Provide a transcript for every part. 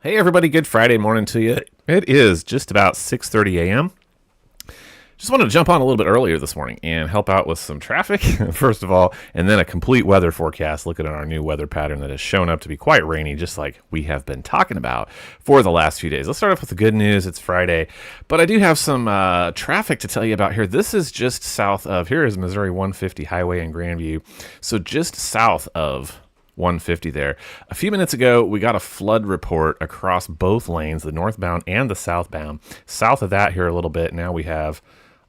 Hey everybody, good Friday morning to you. It is just about 6:30 a.m. Just wanted to jump on a little bit earlier this morning and help out with some traffic, first of all, and then a complete weather forecast, looking at our new weather pattern that has shown up to be quite rainy, just like we have been talking about for the last few days. Let's start off with the good news. It's Friday, but I do have some traffic to tell you about here. This is just south of, here is Missouri 150 Highway in Grandview, so just south of 150 there. A few minutes ago, we got a flood report across both lanes, the northbound and the southbound. South of that here a little bit, now we have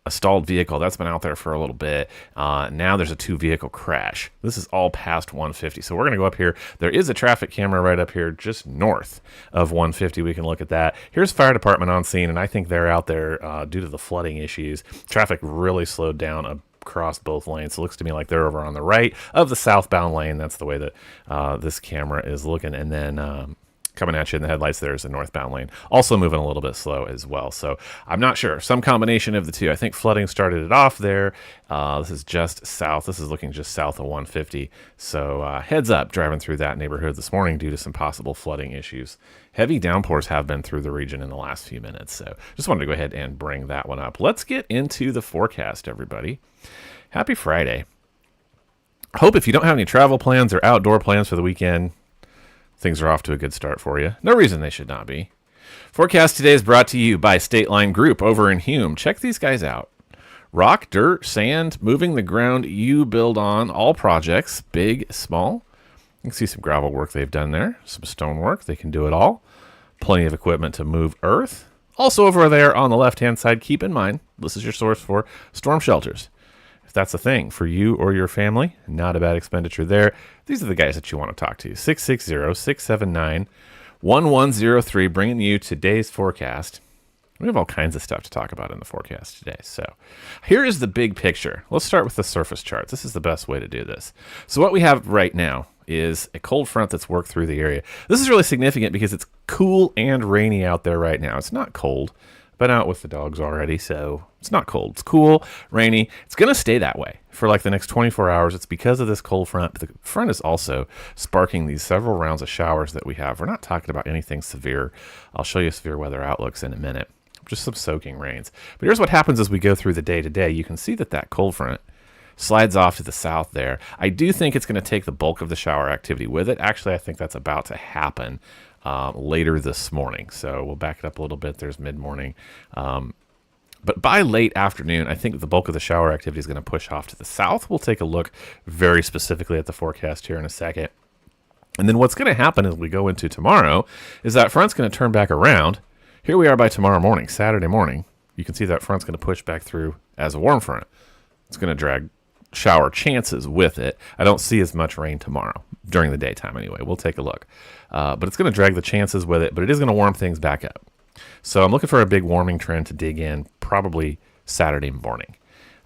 a stalled vehicle. That's been out there for a little bit. Now there's a 2-vehicle crash. This is all past 150. So we're going to go up here. There is a traffic camera right up here just north of 150. We can look at that. Here's fire department on scene, and I think they're out there due to the flooding issues. Traffic really slowed down across both lanes. It looks to me like they're over on the right of the southbound lane. That's the way that this camera is looking. And then coming at you in the headlights, there's the northbound lane. Also moving a little bit slow as well. So I'm not sure. Some combination of the two. I think flooding started it off there. This is just south. This is looking just south of 150. So heads up driving through that neighborhood this morning due to some possible flooding issues. Heavy downpours have been through the region in the last few minutes. So just wanted to go ahead and bring that one up. Let's get into the forecast, everybody. Happy Friday. Hope if you don't have any travel plans or outdoor plans for the weekend, things are off to a good start for you. No reason they should not be. Forecast today is brought to you by State Line Group over in Hume. Check these guys out. Rock, dirt, sand, moving the ground you build on, all projects, big, small. You can see some gravel work they've done there, some stone work. They can do it all. Plenty of equipment to move earth. Also over there on the left-hand side, keep in mind, this is your source for storm shelters. If that's a thing for you or your family, not a bad expenditure there. These are the guys that you want to talk to. 660-679-1103, bringing you today's forecast. We have all kinds of stuff to talk about in the forecast today. So here is the big picture. Let's start with the surface charts. This is the best way to do this. So what we have right now is a cold front that's worked through the area. This is really significant because it's cool and rainy out there right now. It's not cold. Been out with the dogs already, so it's not cold. It's cool, rainy. It's going to stay that way for like the next 24 hours. It's because of this cold front. But the front is also sparking these several rounds of showers that we have. We're not talking about anything severe. I'll show you severe weather outlooks in a minute. Just some soaking rains. But here's what happens as we go through the day to day. You can see that cold front slides off to the south there. I do think it's going to take the bulk of the shower activity with it. Actually, I think that's about to happen later this morning. So we'll back it up a little bit. There's mid-morning. But by late afternoon, I think the bulk of the shower activity is going to push off to the south. We'll take a look very specifically at the forecast here in a second. And then what's going to happen as we go into tomorrow is that front's going to turn back around. Here we are by tomorrow morning, Saturday morning. You can see that front's going to push back through as a warm front. It's going to drag shower chances with it. I don't see as much rain tomorrow during the daytime anyway. We'll take a look. But it's going to drag the chances with it, but it is going to warm things back up. So I'm looking for a big warming trend to dig in probably Saturday morning.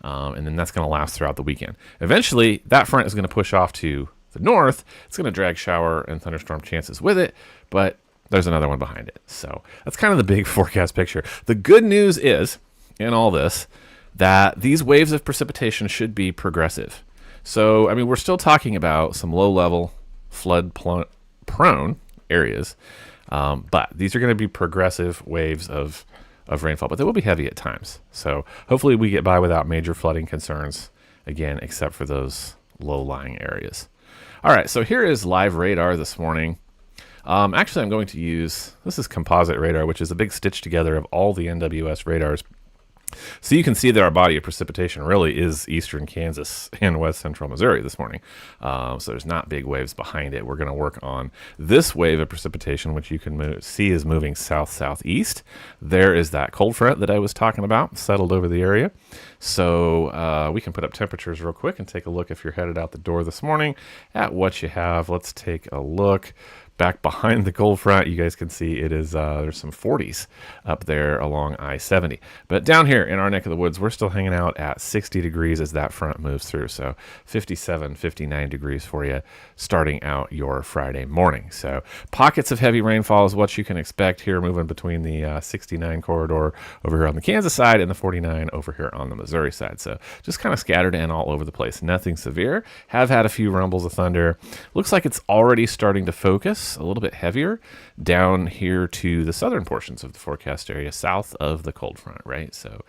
And then that's going to last throughout the weekend. Eventually, that front is going to push off to the north. It's going to drag shower and thunderstorm chances with it, but there's another one behind it. So that's kind of the big forecast picture. The good news is, in all this, that these waves of precipitation should be progressive. So, I mean, we're still talking about some low-level flood-prone areas, but these are going to be progressive waves of rainfall, but they will be heavy at times. So hopefully we get by without major flooding concerns, again, except for those low-lying areas. All right, so here is live radar this morning. Actually, I'm going to use, this is composite radar, which is a big stitch together of all the NWS radars. So you can see that our body of precipitation really is eastern Kansas and west central Missouri this morning. So there's not big waves behind it. We're going to work on this wave of precipitation, which you can see is moving south-southeast. There is that cold front that I was talking about, settled over the area. So we can put up temperatures real quick and take a look if you're headed out the door this morning at what you have. Let's take a look. Back behind the cold front, you guys can see it is there's some 40s up there along I-70. But down here in our neck of the woods, we're still hanging out at 60 degrees as that front moves through. So 57, 59 degrees for you starting out your Friday morning. So pockets of heavy rainfall is what you can expect here, moving between the 69 corridor over here on the Kansas side and the 49 over here on the Missouri side. So just kind of scattered and all over the place. Nothing severe. Have had a few rumbles of thunder. Looks like it's already starting to focus. progress a little bit heavier down here to the southern portions of the forecast area south of the cold front, right? So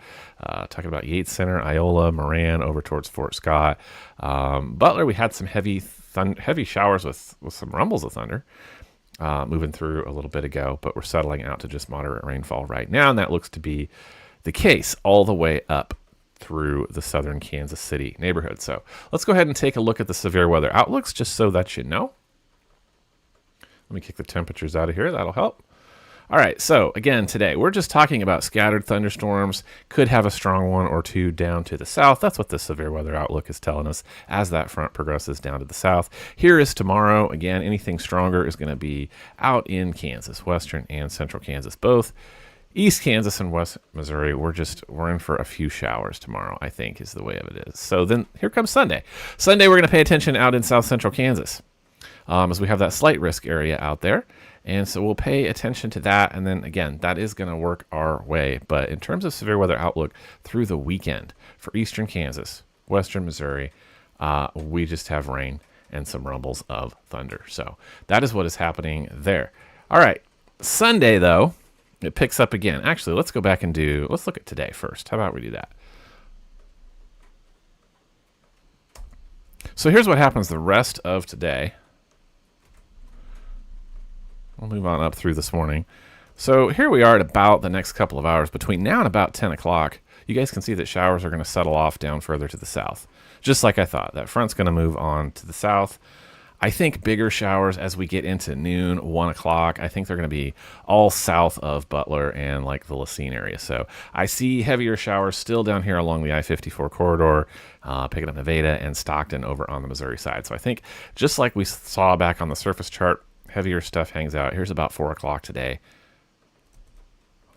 talking about Yates Center, Iola, Moran, over towards Fort Scott. Butler, we had some heavy showers with some rumbles of thunder moving through a little bit ago, but we're settling out to just moderate rainfall right now, and that looks to be the case all the way up through the southern Kansas City neighborhood. So let's go ahead and take a look at the severe weather outlooks just so that you know. Let me kick the temperatures out of here. That'll help. All right, so again, today we're just talking about scattered thunderstorms. Could have a strong one or two down to the south. That's what the severe weather outlook is telling us as that front progresses down to the south. Here is tomorrow. Again, anything stronger is going to be out in Kansas, western and central Kansas both. East Kansas and West Missouri, we're in for a few showers tomorrow, I think is the way of it is. So then here comes Sunday. Sunday, we're going to pay attention out in south central Kansas as we have that slight risk area out there. And so we'll pay attention to that. And then again, that is going to work our way. But in terms of severe weather outlook through the weekend for eastern Kansas, western Missouri, we just have rain and some rumbles of thunder. So that is what is happening there. All right. Sunday, though, it picks up again. Actually, let's go back and let's look at today first. How about we do that? So here's what happens the rest of today. We'll move on up through this morning. So here we are at about the next couple of hours. Between now and about 10 o'clock, you guys can see that showers are going to settle off down further to the south. Just like I thought. That front's going to move on to the south. I think bigger showers as we get into noon, 1 o'clock. I think they're going to be all south of Butler and like the Lacine area. So I see heavier showers still down here along the I-54 corridor, picking up Nevada and Stockton over on the Missouri side. So I think just like we saw back on the surface chart, heavier stuff hangs out. Here's about 4 o'clock today,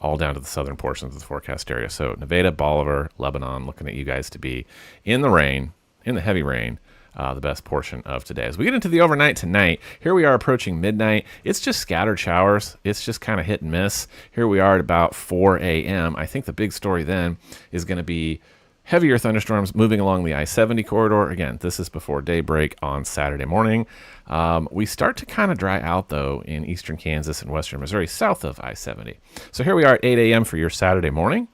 all down to the southern portions of the forecast area. So Nevada, Bolivar, Lebanon, looking at you guys to be in the rain, in the heavy rain, the best portion of today. As we get into the overnight tonight, here we are approaching midnight. It's just scattered showers. It's just kind of hit and miss. Here we are at about 4 a.m. I think the big story then is going to be heavier thunderstorms moving along the I-70 corridor. Again, this is before daybreak on Saturday morning. We start to kind of dry out, though, in eastern Kansas and western Missouri, south of I-70. So here we are at 8 a.m. for your Saturday morning.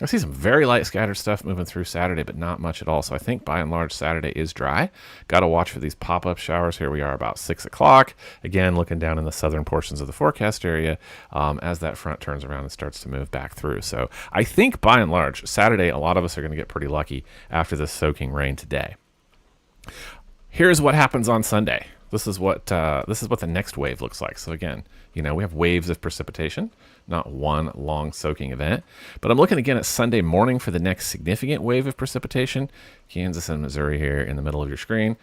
I see some very light scattered stuff moving through Saturday, but not much at all. So I think by and large Saturday is dry. Got to watch for these pop-up showers. Here we are about 6 o'clock. Again, looking down in the southern portions of the forecast area as that front turns around and starts to move back through. So I think by and large Saturday, a lot of us are going to get pretty lucky after this soaking rain today. Here's what happens on Sunday. This is what the next wave looks like. So again, we have waves of precipitation, not one long soaking event. But I'm looking again at Sunday morning for the next significant wave of precipitation. Kansas and Missouri here in the middle of your screen.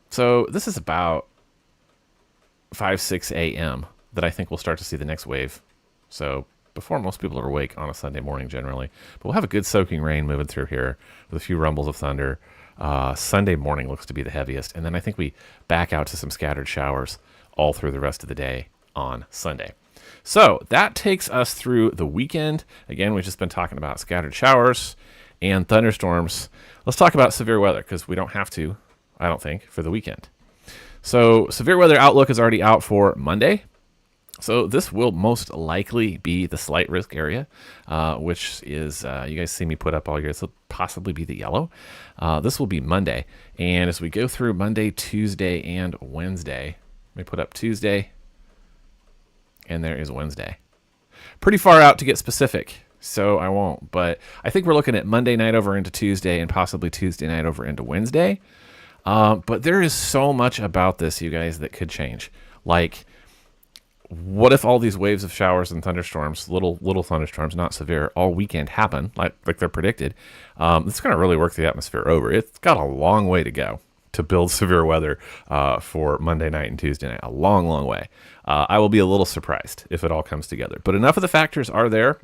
So this is about 5, 6 a.m. that I think we'll start to see the next wave. So before most people are awake on a Sunday morning generally. But we'll have a good soaking rain moving through here with a few rumbles of thunder. Sunday morning looks to be the heaviest. And then I think we back out to some scattered showers all through the rest of the day on Sunday. So that takes us through the weekend. Again, we've just been talking about scattered showers and thunderstorms. Let's talk about severe weather because we don't have to, I don't think, for the weekend. So severe weather outlook is already out for Monday. So this will most likely be the slight risk area, which is, you guys see me put up all year. This will possibly be the yellow. This will be Monday. And as we go through Monday, Tuesday, and Wednesday, let me put up Tuesday, and there is Wednesday. Pretty far out to get specific, so I won't. But I think we're looking at Monday night over into Tuesday and possibly Tuesday night over into Wednesday. But there is so much about this, you guys, that could change. Like, what if all these waves of showers and thunderstorms, little thunderstorms, not severe, all weekend happen, like they're predicted? It's going to really work the atmosphere over. It's got a long way to go to build severe weather for Monday night and Tuesday night. A long, long way. I will be a little surprised if it all comes together. But enough of the factors are there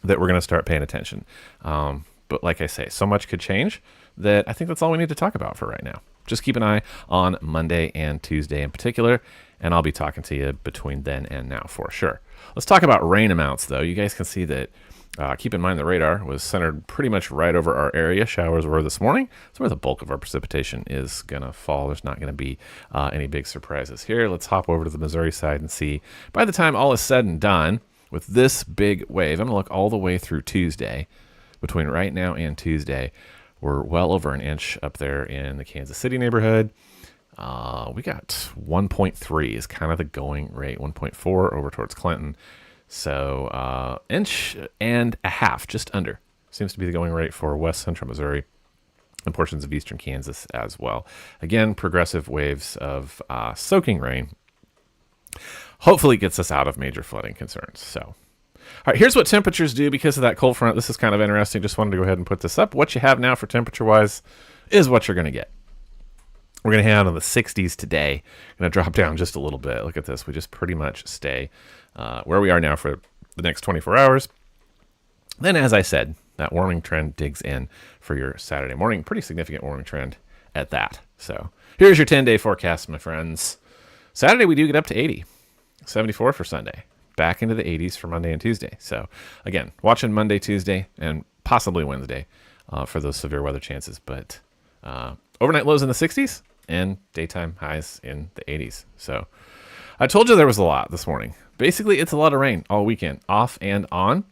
that we're going to start paying attention. But like I say, so much could change that I think that's all we need to talk about for right now. Just keep an eye on Monday and Tuesday in particular, and I'll be talking to you between then and now for sure. Let's talk about rain amounts, though. You guys can see that Keep in mind the radar was centered pretty much right over our area. Showers were this morning. That's where the bulk of our precipitation is going to fall. There's not going to be any big surprises here. Let's hop over to the Missouri side and see. By the time all is said and done with this big wave, I'm going to look all the way through Tuesday. Between right now and Tuesday, we're well over an inch up there in the Kansas City neighborhood. We got 1.3 is kind of the going rate, 1.4 over towards Clinton. So inch and a half, just under, seems to be the going rate for west central Missouri and portions of eastern Kansas as well. Again, progressive waves of soaking rain hopefully gets us out of major flooding concerns. So, all right, here's what temperatures do because of that cold front. This is kind of interesting. Just wanted to go ahead and put this up. What you have now for temperature-wise is what you're going to get. We're going to hang out in the 60s today. Going to drop down just a little bit. Look at this. We just pretty much stay where we are now for the next 24 hours. Then, as I said, that warming trend digs in for your Saturday morning. Pretty significant warming trend at that. So here's your 10-day forecast, my friends. Saturday, we do get up to 80. 74 for Sunday. Back into the 80s for Monday and Tuesday. So, again, watching Monday, Tuesday, and possibly Wednesday for those severe weather chances. But overnight lows in the 60s and daytime highs in the 80s. So I told you there was a lot this morning. Basically, it's a lot of rain all weekend, off and on.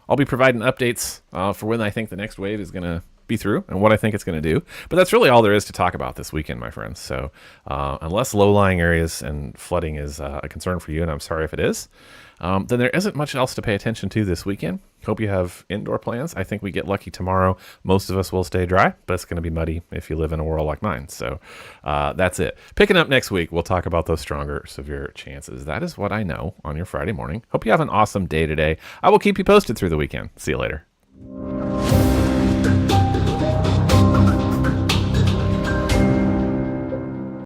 I'll be providing updates for when I think the next wave is going to be through and what I think it's going to do. But that's really all there is to talk about this weekend, my friends. So unless low-lying areas and flooding is a concern for you, and I'm sorry if it is, then there isn't much else to pay attention to this weekend. Hope you have indoor plans. I think we get lucky tomorrow. Most of us will stay dry, but it's going to be muddy if you live in a world like mine. So that's it. Picking up next week, we'll talk about those stronger, severe chances. That is what I know on your Friday morning. Hope you have an awesome day today. I will keep you posted through the weekend. See you later.